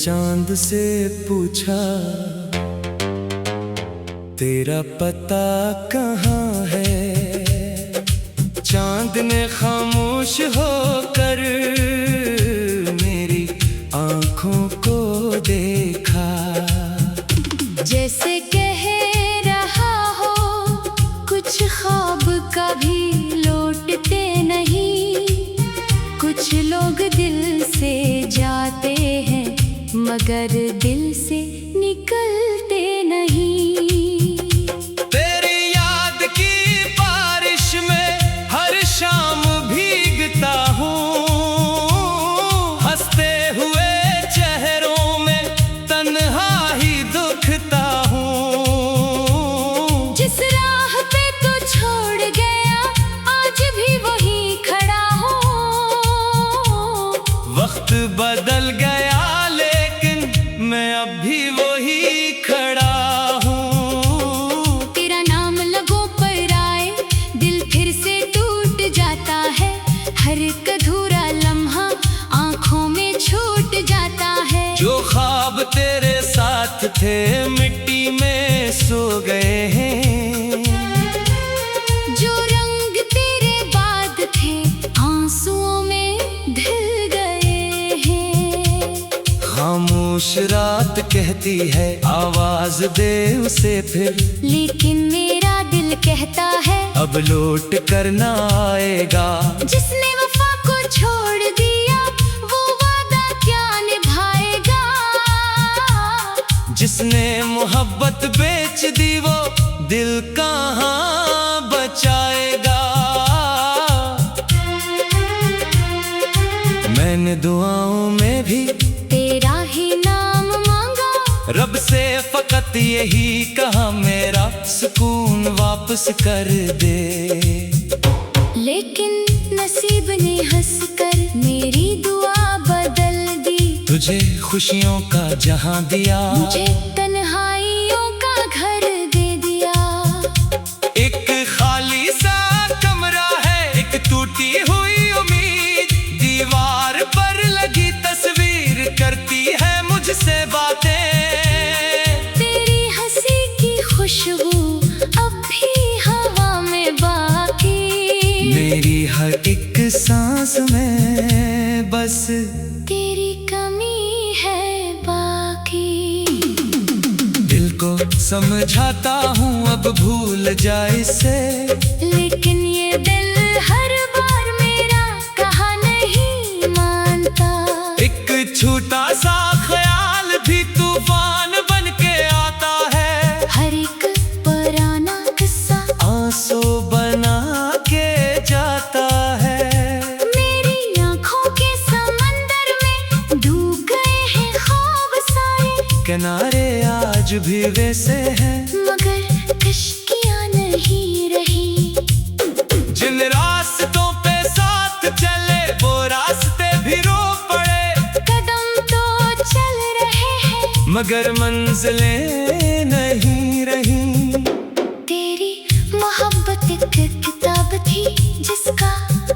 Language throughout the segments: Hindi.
चांद से पूछा तेरा पता कहाँ है। चांद ने खामोश होकर मेरी आँखों को देखा, जैसे कह रहा हो कुछ ख्वाब कभी लौटते नहीं। कुछ लोग दिल से जाते हैं मगर दिल से निकलते नहीं। तेरी याद की बारिश में हर शाम भीगता हूँ, हंसते हुए चेहरों में तन्हा ही दुखता हूँ। जिस राह पे तू छोड़ गया आज भी वही खड़ा हूँ। वक्त बदल गया लेकिन मैं अब भी वही खड़ा हूँ। तेरा नाम लगों पर आए दिल फिर से टूट जाता है। हर एक अधूरा लम्हा आँखों में छूट जाता है। जो ख्वाब तेरे साथ थे मिट्टी में सो गए हैं। जो रंग तेरे बाद थे आंसुओं में ढल गए हैं। खामोश रात कहती है आवाज दे उसे फिर, लेकिन मेरा दिल कहता है अब लौट कर ना आएगा। जिसने वफा को छोड़ दिया वो वादा क्या निभाएगा। जिसने मोहब्बत बेच दी वो दिल कहाँ बचाएगा। मैंने दुआओं में भी तेरा ही नाम मांगा, रब से फकत यही कहा मेरा सुकून वापस कर दे। लेकिन नसीब ने हंसकर मेरी दुआ बदल दी। तुझे खुशियों का जहां दिया, मुझे तन्हाइयों का घर दे दिया। एक खाली सा कमरा है, एक टूटी हुई उम्मीद, दीवार पर लगी तस्वीर करती है मुझसे बातें। तेरी हंसी की खुशबू अब भी हवा में बाकी। मेरी हर एक सांस में बस तेरी कमी है बाकी। दिल को समझाता हूँ अब भूल जाए इसे, लेकिन ये दिल हर बार मेरा कहा नहीं मानता। एक छोटा सा ख्याल भी तूफान बन के आता है। हर एक पुराना किस्सा आंसू बना के जाता है। मेरी आँखों के समंदर में डूब गए हैं ख्वाब सारे। किनारे आज भी वैसे हैं मगर कश्तियाँ नहीं रही। जिन रास्तों पे साथ चले वो रास्ते भी रो पड़े। कदम तो चल रहे हैं मगर मंजिलें नहीं रही। तेरी मोहब्बत एक किताब थी जिसका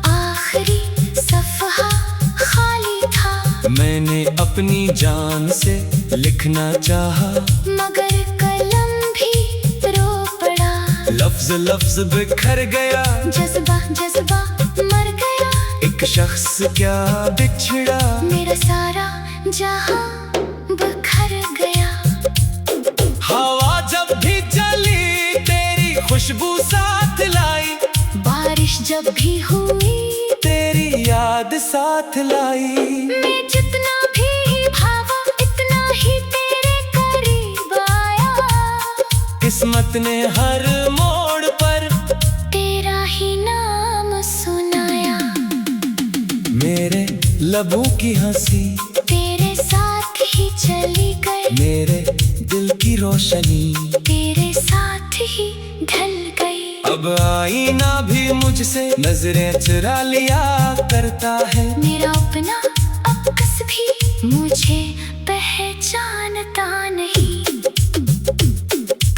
आखिरी सफ़हा खाली था। मैंने अपनी जान से लिखना चाहा मगर कलम भी रो पड़ा। लफ्ज लफ्ज बिखर गया, जज्बा जज्बा मर गया। एक शख्स क्या बिछड़ा, मेरा सारा जहां बिखर गया। हवा जब भी चली तेरी खुशबू साथ लाई। बारिश जब भी हुई तेरी याद साथ लाई। मैं जितना भी भागा इतना ही तेरे करीब आया। किस्मत ने हर मोड़ पर तेरा ही नाम सुनाया। मेरे लबों की हंसी तेरे साथ ही चली गई। मेरे दिल की रोशनी तेरे साथ ही ढल गई। अब आईना भी मुझसे नजरें चुरा लिया करता है। मेरा अपना अक्स भी मुझे पहचानता नहीं।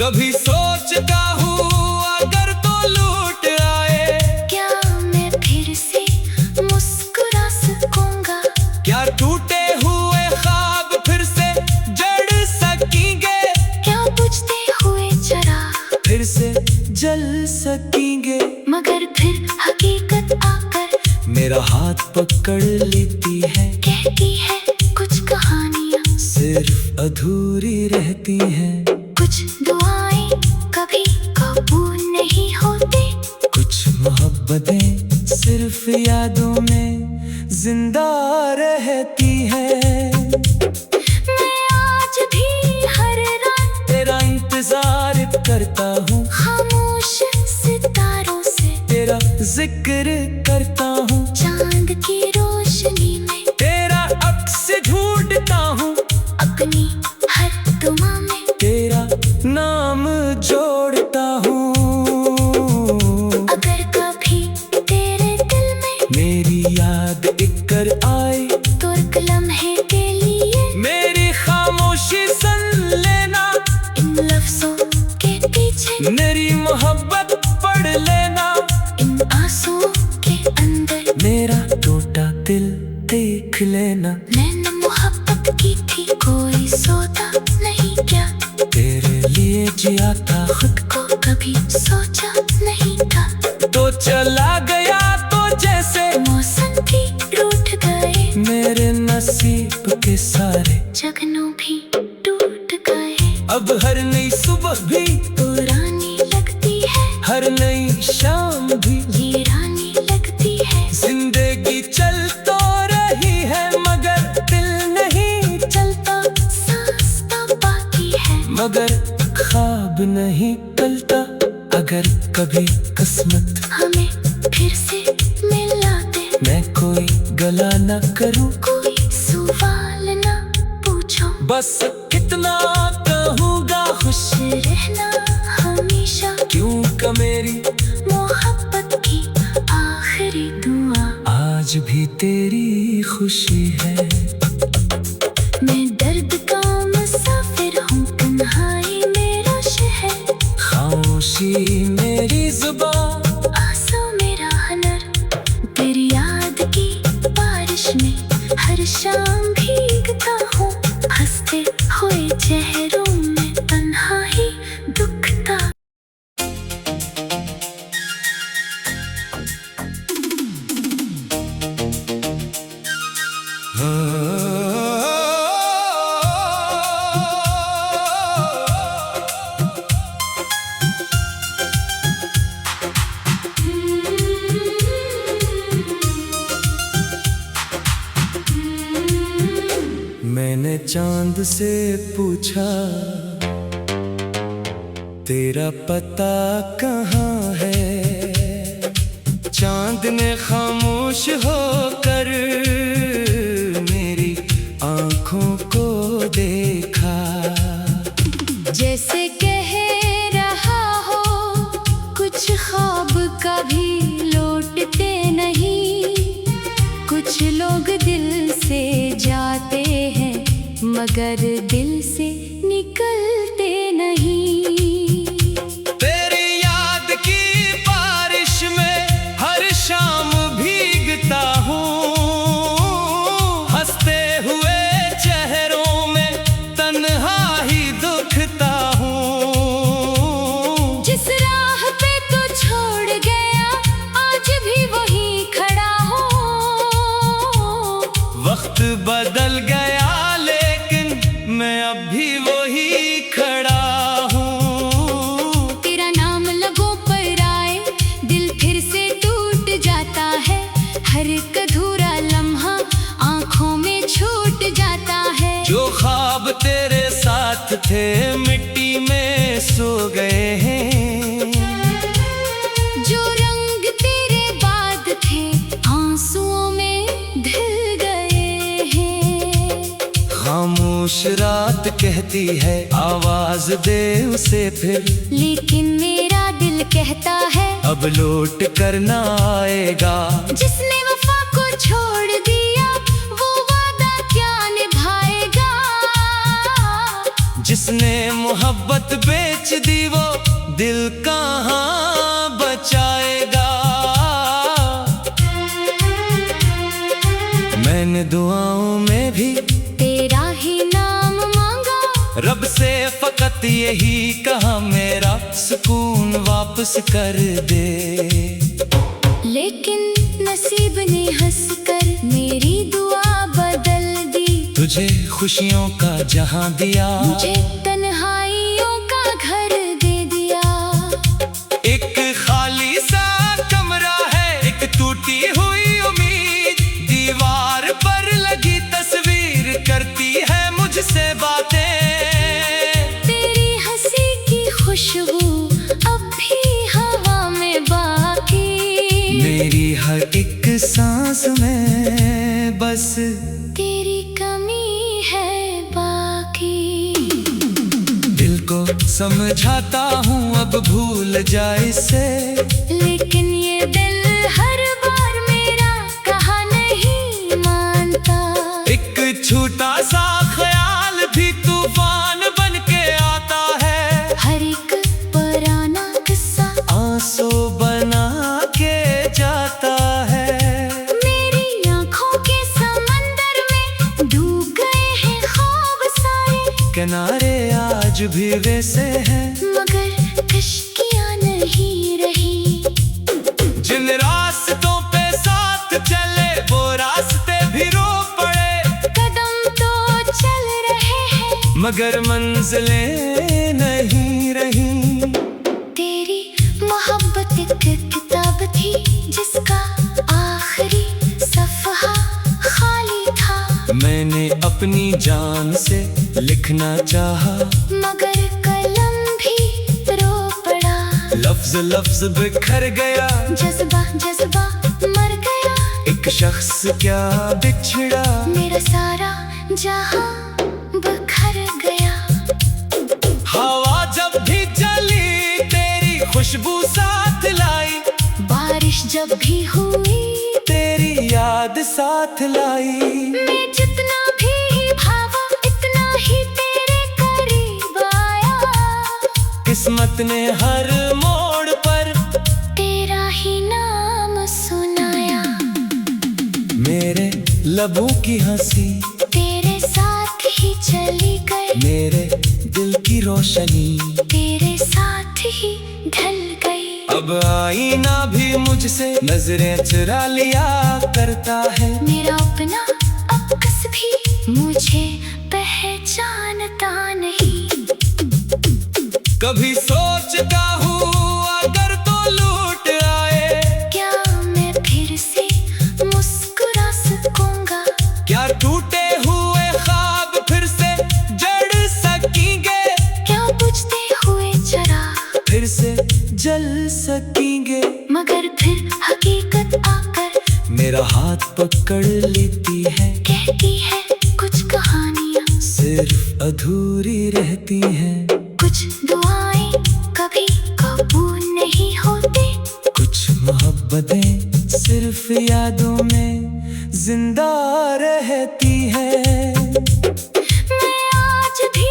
कभी सोचता हूँ अगर तो लूट आए, क्या मैं फिर से मुस्कुरा सकूंगा। क्या टूटे हुए ख्वाब फिर से जल सकेंगे, मगर फिर हकीकत आकर मेरा हाथ पकड़ लेती है, कहती है कुछ कहानियाँ सिर्फ अधूरी रहती हैं। कुछ दुआएं कभी कबूल नहीं होती, कुछ मोहब्बतें सिर्फ यादों में जिंदा रहती हैं। मैं आज भी हर रात तेरा इंतजार करता हूँ, खामोश सितारों से तेरा जिक्र करता हूँ, चांद की रोशनी में तेरा अक्स ढूंढता हूँ, अपनी हर दुआ में तेरा नाम जोड़ता हूँ। अगर कभी तेरे दिल में मेरी याद इकर आए तो एक लम्हे के लिए मेरी खामोशी सुन लेना, इन लफ्जों के पीछे मेरी मोहब्बत पढ़ लेना, इन आंसुओं के अंदर मेरा टूटा दिल देख लेना। मैंने मोहब्बत की थी, कोई सोता नहीं क्या, तेरे लिए जिया था, खुद को कभी सोचा नहीं था। तो चला गया तो जैसे मौसम भी रूठ गए, मेरे नसीब के सारे जगनों भी टूट गए। अब हर नई सुबह भी पुरानी लगती है, हर नई शाम भी ये रानी लगती है। जिंदगी चल तो रही है मगर दिल नहीं चलता, सांस तो बाकी है, मगर ख्वाब नहीं टलता। अगर कभी किस्मत हमें फिर से मिला दे, मैं कोई गला न करूं, कोई सवाल ना पूछो, बस कितना कहूँगा खुश रहना हमेशा, क्योंकि मेरी मोहब्बत की आखिरी दुआ आज भी तेरी खुशी है। मैं दर्द का मुसाफिर हूँ, तन्हाई मेरा शहर, खामोशी मेरी जुबान, आंसू मेरा हुनर, तेरी याद की बारिश में हर शाम भीगता हूँ, हंसते हुए चेहरों में तन्हाई दुखता। मैंने चांद से पूछा तेरा पता कहाँ है, चांद ने खामोश होकर मेरी आँखों को देखा। जैसे कह रहा हो कुछ ख्वाब कभी लौटते नहीं, कुछ लोग दिल से जाते हैं मगर दिल से निकलते नहीं। तेरी याद की बारिश में हर शाम भीगता हूँ, हंसते हुए चेहरों में तन्हा ही दुखता हूँ। जिस राह पे तू छोड़ गया आज भी वहीं खड़ा हूँ, वक्त बदल गया लेकिन मैं अब भी वही खड़ा हूँ। तेरा नाम लबों पर आए दिल फिर से टूट जाता है, हर एक अधूरा लम्हा आंखों में छूट जाता है। जो ख्वाब तेरे साथ थे मिट्टी में सो गए हैं, जो रंग तेरे बाद थे आंसुओं में ढल गए हैं। खामोश रात कहती है आवाज दे उसे फिर, लेकिन मेरा दिल कहता है अब लौट करना आएगा। जिसने वफा को छोड़ दिया वो वादा क्या निभाएगा, जिसने मोहब्बत बेच दी वो दिल कहाँ बचाएगा। मैंने दुआओं में भी तेरा ही नाम मांगा, रब से फकत यही कहा मेरा सुकून वापस वापस कर दे। लेकिन नसीब ने हंसकर मेरी दुआ बदल दी। तुझे खुशियों का जहां दिया, मुझे तन्हाइयों का घर दे दिया। एक खाली सा कमरा है, एक टूटी हुई उम्मीद, दीवार पर लगी तस्वीर करती है मुझसे बातें। तेरी हंसी की खुशबू अब भी हवा में बाकी। मेरी हर एक सांस में बस तेरी कमी है बाकी। दिल को समझाता हूँ अब भूल जाए इसे, लेकिन ये दिल हर बार मेरा कहा नहीं मानता। एक छोटा सा ख्याल भी तूफान बन के आता है। हर एक पुराना किस्सा आंसू बना के जाता है। मेरी आंखों के समंदर में डूब गए हैं ख्वाब सारे। किनारे आज भी वैसे हैं, मगर कश्तियाँ नहीं रही। जिन रास्तों पे साथ चले वो रास्ते भी रो पड़े। कदम तो चल रहे हैं मगर मंजिलें नहीं रही। तेरी मोहब्बत एक किताब थी जिसका आखिरी सफ़हा खाली था। मैंने अपनी जान से लिखना चाहा, मगर कलम भी रो पड़ा। लफ्ज लफ्ज बिखर गया, जज्बा जज्बा मर गया। एक शख्स क्या बिछड़ा। मेरा सारा जहां बिखर गया। हवा जब भी चली तेरी खुशबू साथ लाई, बारिश जब भी हुई तेरी याद साथ लाई। मैं जितना भी भागा इतना ही तेरे करीब आया। किस्मत ने हर मोड़ पर तेरा ही नाम सुनाया। मेरे लबों की हंसी तेरे साथ ही चली गई। मेरे दिल की रोशनी तेरे साथ ही ढल गई। अब आईना भी मुझसे नजरें चुरा लिया करता है। मेरा अपना अक्स भी मुझे पहचानता नहीं। कभी सोचता हूँ अगर तो लूट आए, क्या मैं फिर से मुस्कुरा सकूंगा? क्या टूटे हुए ख्वाब फिर से जड़ सकेंगे? क्या बुझते हुए चराग फिर से जल सकेंगे? मगर फिर हकीकत आकर मेरा हाथ पकड़ लेती है, कहती है कुछ कहानियाँ सिर्फ अधूरी रहती हैं। कुछ दुआएं कभी कबूल नहीं होती। कुछ मोहब्बतें सिर्फ यादों में जिंदा रहती हैं। मैं आज भी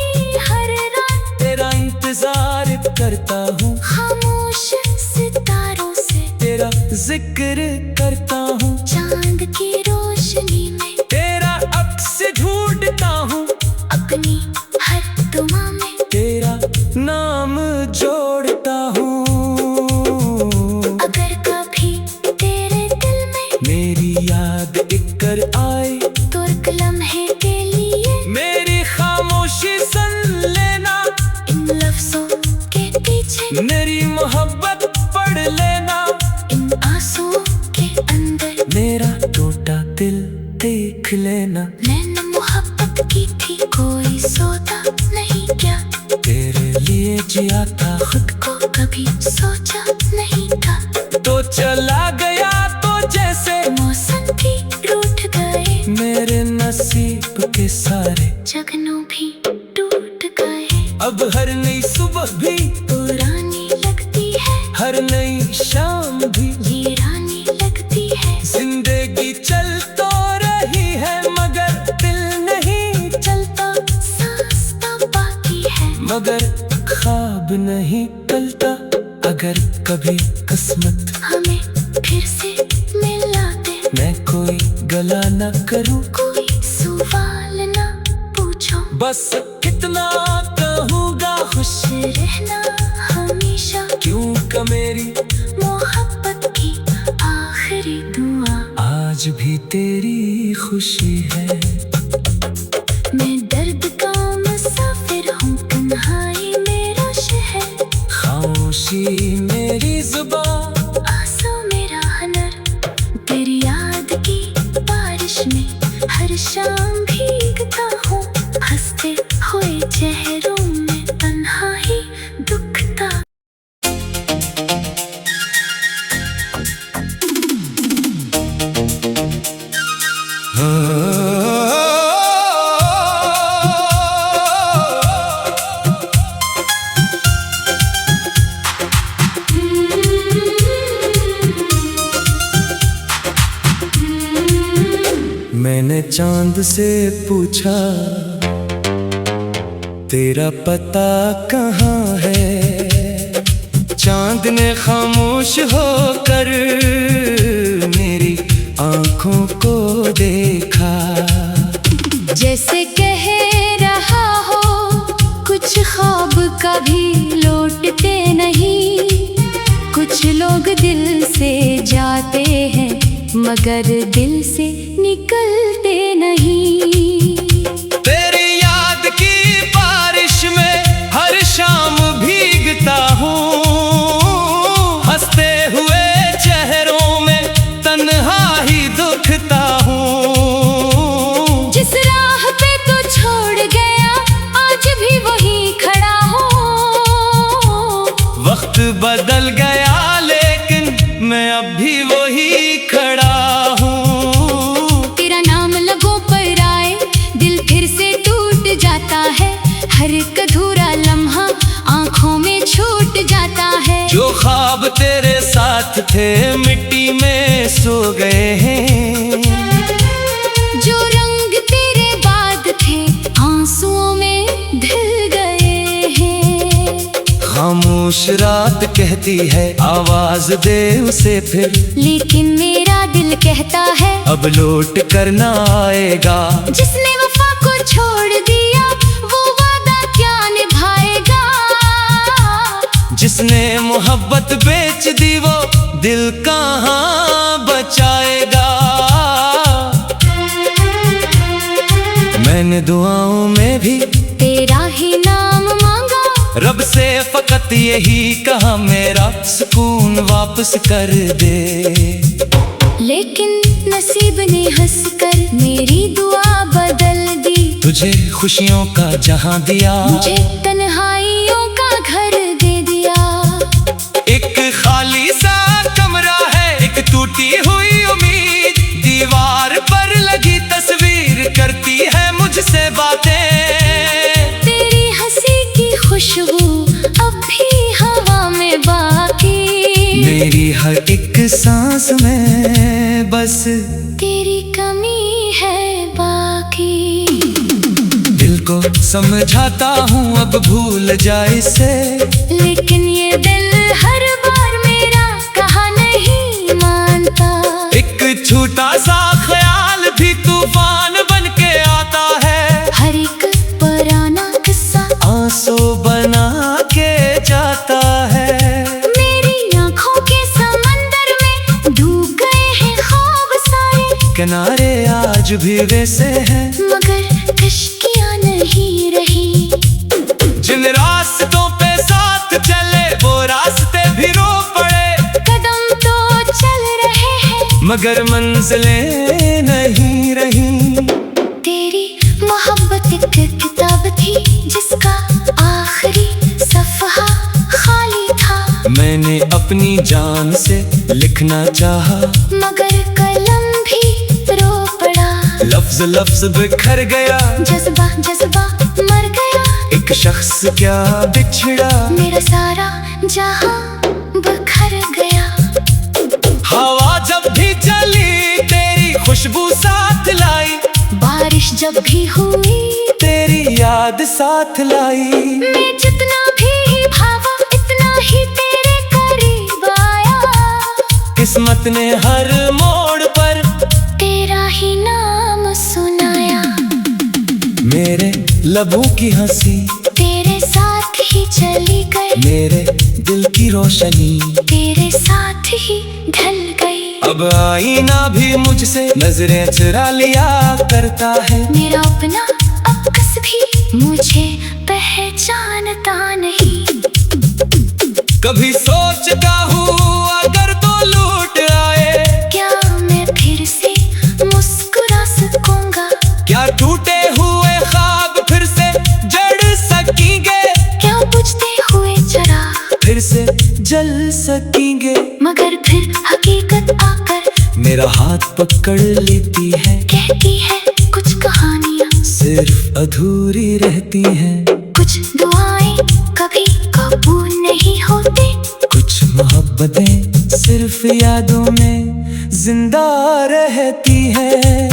हर रात तेरा इंतजार करता हूँ, खामोश सितारों से तेरा जिक्र करता हूँ। चांद की रोशनी में तेरा अक्स ढूंढता हूँ, अपनी हर दुआ में तेरा नाम जोड़ता हूँ। अगर कभी तेरे दिल में मेरी याद इकर आए तो एक लम्हे के लिए मेरी खामोशी सुन लेना। इन लफ्जों के पीछे मेरी मोहब्बत पढ़ लेना। इन आंसुओं के अंदर मेरा टूटा दिल देख लेना। मैंने मोहब्बत की थी कोई सोता नहीं क्या? तेरे लिए जिया था, खुद को कभी सोचा नहीं था। तो चला गया तो जैसे मौसम भी रूठ गए। मेरे नसीब के सारे जगनों भी टूट गए। अब हर नई सुबह भी पुरानी लगती है, हर नई शाम भी वीरानी लगती है। जिंदगी चल तो रही है मगर दिल नहीं चलता। सांस तो बाकी है मगर ख्वाब नहीं टलता। अगर कभी किस्मत हमें फिर से मिला दे। मैं कोई गला न करूं, कोई सवाल ना पूछो। बस कितना कहूँगा खुश रहना हमेशा। क्यों दुआ मेरी, मोहब्बत की आखिरी दुआ। आज भी तेरी खुशी है। मैं दर्द का मुसाफिर हूँ, तन्हाई मेरा शहर, खामोशी मेरी जुबान, आंसू मेरा हुनर। तेरी याद की बारिश में हर शाम भीगता हूँ, हंसते हुए चेहरों में तन्हाई दुखता। मैंने चांद से पूछा तेरा पता कहाँ है, चांद ने खामोश होकर मेरी आंखों को देखा। जैसे कह रहा हो कुछ ख्वाब कभी लौटते नहीं, कुछ लोग दिल से जाते हैं मगर दिल से निकलते नहीं। तेरी याद की बारिश में हर शाम भीगता हूँ, हंसते हुए चेहरों में तन्हा ही दुखता हूँ। जिस राह पे तू छोड़ गया आज भी वहीं खड़ा हूँ। वक्त बदल गया लेकिन मैं अब भी वही खड़ा हूँ। तेरा नाम लबों पर आए दिल फिर से टूट जाता है, हर एक अधूरा लम्हा आंखों में छूट जाता है। जो ख्वाब तेरे साथ थे मिट्टी में सो गए हैं, जो रंग तेरे बाद थे आंसुओं में ढल गए हैं। खामोश रात कहती है आवाज दे उसे फिर, लेकिन मेरा दिल कहता है अब लौट कर ना आएगा। जिसने वफा को छोड़ दिया वो वादा क्या निभाएगा। जिसने मोहब्बत बेच दी वो दिल कहाँ बचाएगा। मैंने दुआओं में भी तेरा ही नाम मांगा, रब से फकत यही कहा मेरा सुकून वापस कर दे। लेकिन नसीब ने हंसकर मेरी दुआ बदल दी। तुझे खुशियों का जहां दिया, मुझे तन्हाइयों का घर दे दिया। एक खाली सा कमरा है, एक टूटी हुई उम्मीद, दीवार पर लगी तस्वीर करती है मुझसे बातें। तेरी हंसी की खुशबू अब भी हवा में बाकी, मेरी हर एक सांस में बस तेरी कमी है बाकी। दिल को समझाता हूँ अब भूल जाए इसे, लेकिन ये दिल हर बार मेरा कहा नहीं मानता। एक छोटा सा ख्याल भी तूफान बन के आता है, हर एक पुराना किस्सा आंसू बना के जाता है। मेरी आंखों के समंदर में डूब गए हैं ख्वाब सारे, किनारे आज भी वैसे हैं मगर कश्तियाँ नहीं रही। जिन रास्तों पे साथ चले वो रास्ते भी रो पड़े, कदम तो चल रहे हैं मगर मंजिलें नहीं रही। तेरी मोहब्बत एक किताब थी जिसका आखिरी सफ़हा खाली था। मैंने अपनी जान से लिखना चाहा, मगर कलम भी रो पड़ा। लफ्ज लफ्ज बिखर गया, जज्बा जज्बा मर गया। एक शख्स क्या बिछड़ा, मेरा सारा जहां बिखर गया। हवा जब भी चली तेरी खुशबू साथ लाई, बारिश जब भी हुई तेरी याद साथ लाई। मैं जितना भी भागा इतना ही तेरे करीब आया। किस्मत ने हर मोड़ पर तेरा ही नाम सुनाया। मेरे लबों की हंसी तेरे साथ ही चली गई, मेरे दिल की की रोशनी तेरे साथ ही ढल गई। अब आईना भी मुझसे नजरें चुरा लिया करता है। मेरा अपना अक्स भी मुझे पहचानता नहीं। कभी सोचता हूँ अगर तो लूट आए, क्या मैं फिर से मुस्कुरा सकूंगा? क्या टूटे हुए ख्वाब फिर से जड़ सकेंगे? क्या बुझते हुए चिराग फिर से जल सकेंगे? मगर फिर हकीकत आकर मेरा हाथ पकड़ लेती है, कहती है कुछ कहानियाँ सिर्फ अधूरी रहती हैं। कुछ दुआएं कभी कबूल नहीं होते। कुछ मोहब्बतें सिर्फ यादों में जिंदा रहती हैं।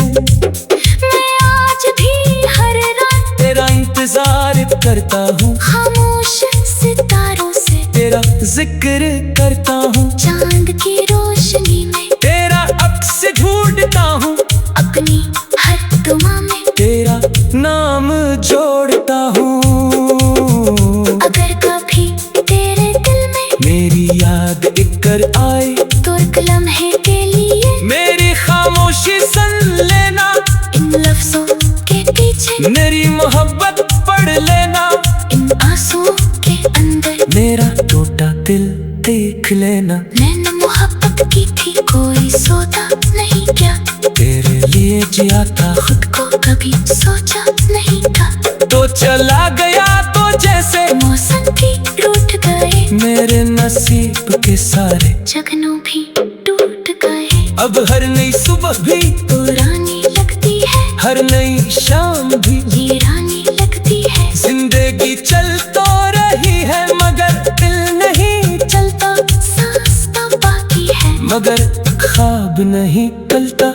मैं आज भी हर रात तेरा इंतजार करता हूँ, खामोश सितारों से तेरा जिक्र करता हूँ। चांद की रोशनी में तेरा अक्स ढूंढता हूँ, अपनी हर दुआ में तेरा नाम जोड़ता हूँ। अगर कभी तेरे दिल में मेरी याद एक कर आए तो एक लम्हे के लिए मेरी खामोशी सुन लेना। इन लफ्जों के पीछे मेरी मोहब्बत पढ़ लेना। इन आंसुओं के अंदर मेरा टूटा दिल देख लेना। मैंने मोहब्बत की थी, कोई सोता नहीं क्या? तेरे लिए जिया था, खुद को कभी सोचा नहीं था। तो चला गया तो जैसे मौसम भी रूठ गए, मेरे नसीब के सारे जगनों भी टूट गए। अब हर नई सुबह भी पुरानी लगती है, हर नई शाम भी वीरानी लगती है। जिंदगी चल तो रही है मगर दिल नहीं चलता, सांस तो बाकी है मगर ख्वाब नहीं टलता।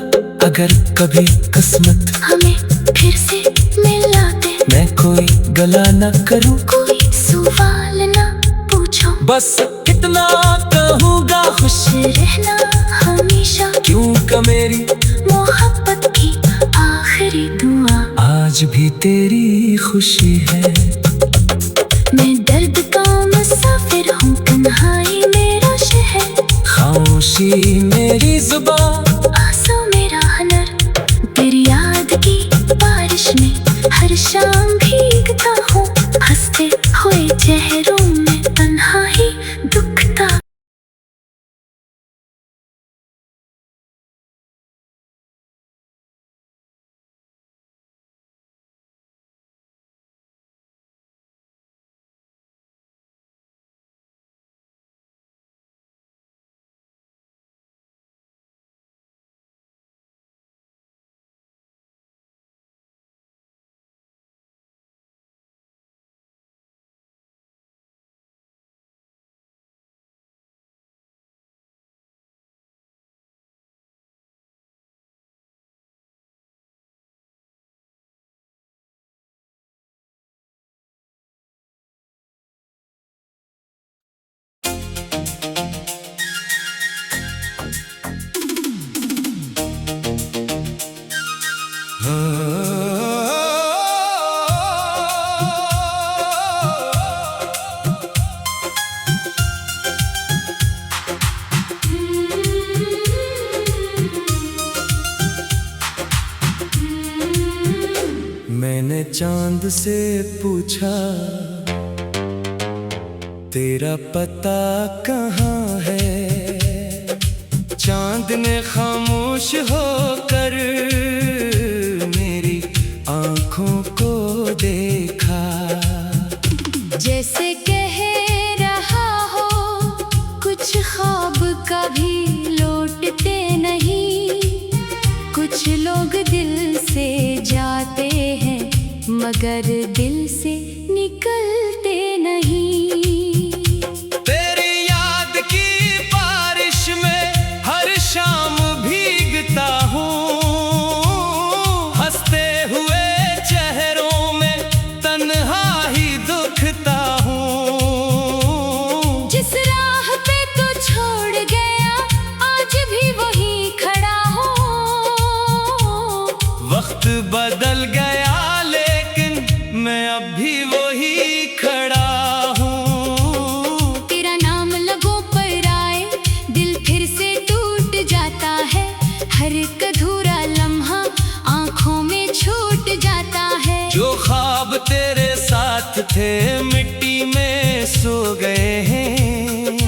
अगर कभी किस्मत हमें फिर से मिला दे, मैं कोई गला न करूं, कोई सवाल ना पूछो, बस इतना कहूँगा खुश रहना हमेशा। क्योंकि मेरी मोहब्बत की आखिरी दुआ आज भी तेरी खुशी है। मैं दर्द का मुसाफिर हूँ, तन्हाई मेरा शहर, खामोशी मेरी जुबान, आंसू मेरा हुनर। तेरी याद की बारिश में हर शाम भीगता हूँ, हंसते हुए चेहरों में तन्हाई दुखता। मैंने चांद से पूछा तेरा पता कहाँ है, चांद ने खामोश होकर मेरी आँखों को देखा। जैसे कह रहा हो कुछ ख्वाब कभी लौटते नहीं, कुछ लोग दिल से जाते हैं मगर दिल से निकलते नहीं। तेरी याद की बारिश में हर शाम भीगता हूँ, हंसते हुए चेहरों में तन्हा ही दुखता हूँ। जिस राह पे तू छोड़ गया आज भी वहीं खड़ा हूँ। वक्त बदल गया लेकिन मैं अब भी वो थे मिट्टी में सो गए हैं।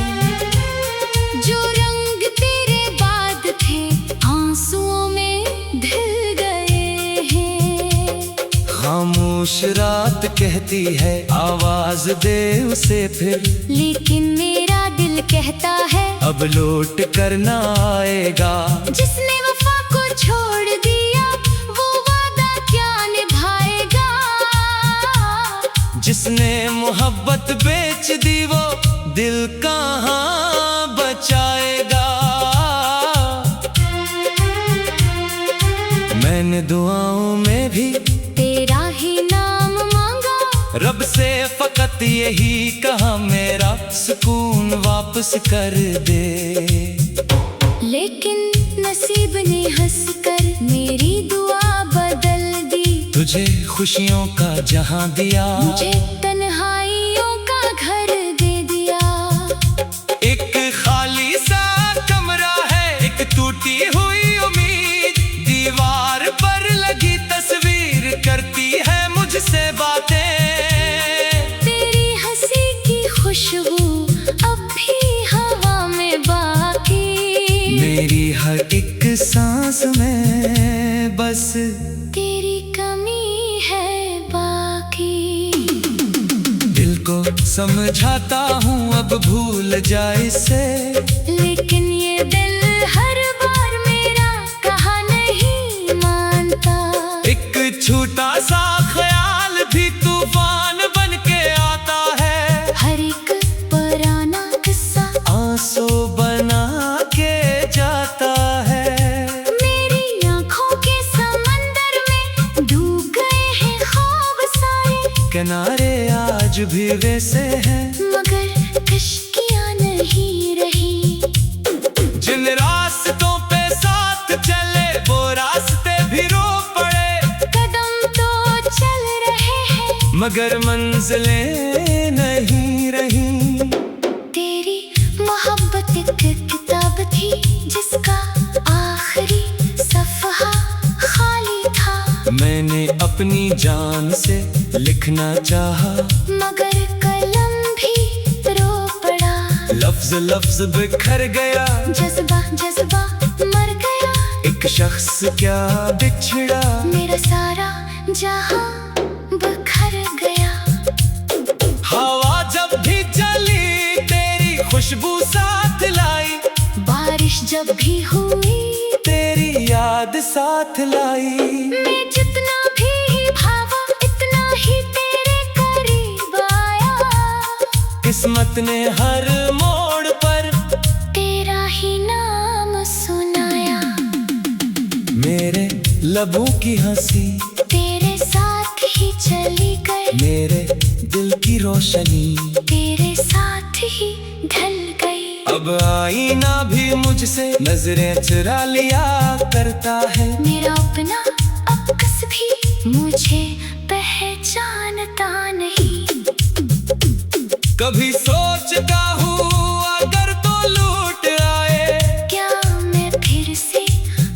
जो रंग तेरे बाद थे आंसुओं में ढल गए हैं। खामोश रात कहती है आवाज दे उसे फिर, लेकिन मेरा दिल कहता है अब लौट कर ना आएगा। जिसने वफा को छोड़ दिया वो वादा क्या निभाएगा। जिसने मोहब्बत बेच दी वो दिल कहाँ बचाएगा। मैंने दुआओं में भी तेरा ही नाम मांगा, रब से फकत यही कहा मेरा सुकून वापस कर दे। लेकिन नसीब ने हंसकर मेरी दुआ बदल दी। तुझे खुशियों का जहां दिया, मुझे तन्हाइयों का घर दे दिया। एक खाली सा कमरा है, एक टूटी हुई उम्मीद, दीवार पर लगी तस्वीर करती है मुझसे बातें। तेरी हंसी की खुशबू अब भी हवा में बाकी। मेरी हर एक सांस में बस तेरी कमी है बाकी। दिल को समझाता हूँ अब भूल जाए इसे, लेकिन ये दिल हर बार मेरा कहा नहीं मानता। एक छोटा सा ख्याल भी तूफान बन के आता है। हर एक पुराना किस्सा आंसू बना के जाता है। मेरी आंखों के समंदर में डूब गए हैं ख्वाब सारे। किनारे आज भी वैसे हैं, मगर कश्तियाँ नहीं रही। जिन रास्तों पे साथ चले वो रास्ते भी रो पड़े। कदम तो चल रहे हैं मगर मंजिलें नहीं रही। तेरी मोहब्बत एक किताब थी जिसका आखिरी सफ़हा खाली था। मैंने अपनी जान से लिखना चाहा, मगर कलम भी रो पड़ा। लफ्ज लफ्ज बिखर गया, जज्बा जज्बा मर गया। एक शख्स क्या बिछड़ा। मेरा सारा जहां बिखर गया। हवा जब भी चली तेरी खुशबू साथ लाई, बारिश जब भी हुई तेरी याद साथ लाई। मैं जितना भी भावा इतना ही तेरे करीब आया। किस्मत ने हर मोड़ पर तेरा ही नाम सुनाया। मेरे लबों की हंसी तेरे साथ ही चली गई। मेरे दिल की रोशनी तेरे साथ ही ढल गई। अब आईना भी मुझसे नजरें चुरा लिया करता है। मेरा अपना अक्स भी मुझे पहचानता नहीं। कभी सोचता हूँ अगर तो लूट आए, क्या मैं फिर से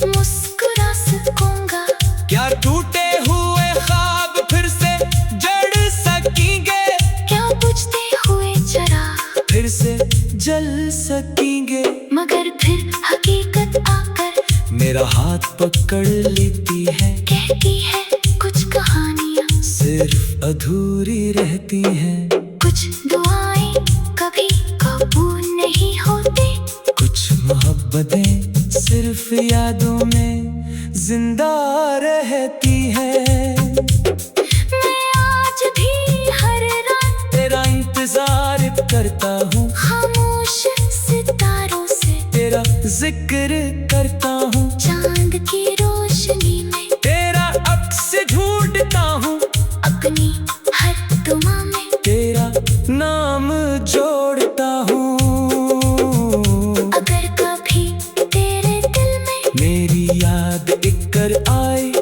मुस्कुरा सकूंगा। क्या टूटे हुए ख्वाब फिर से जड़ सकेंगे। क्या बुझते हुए चिराग फिर से जल सकेंगे। मगर फिर हकीकत आकर मेरा हाथ पकड़ लेती है, कहती है कुछ कहानियाँ सिर्फ अधूरी रहती हैं। कुछ दुआएं कभी कबूल नहीं होती। कुछ मोहब्बतें सिर्फ यादों में जिंदा रहती हैं। मैं आज भी हर रात तेरा इंतजार करता हूँ, खामोश सितारों से तेरा जिक्र करता हूँ। चांद की रोशनी में तेरा अक्स ढूंढता हूँ, अपनी हर दुआ में तेरा नाम जोड़ता हूँ। अगर कभी तेरे दिल में मेरी याद एक कर आए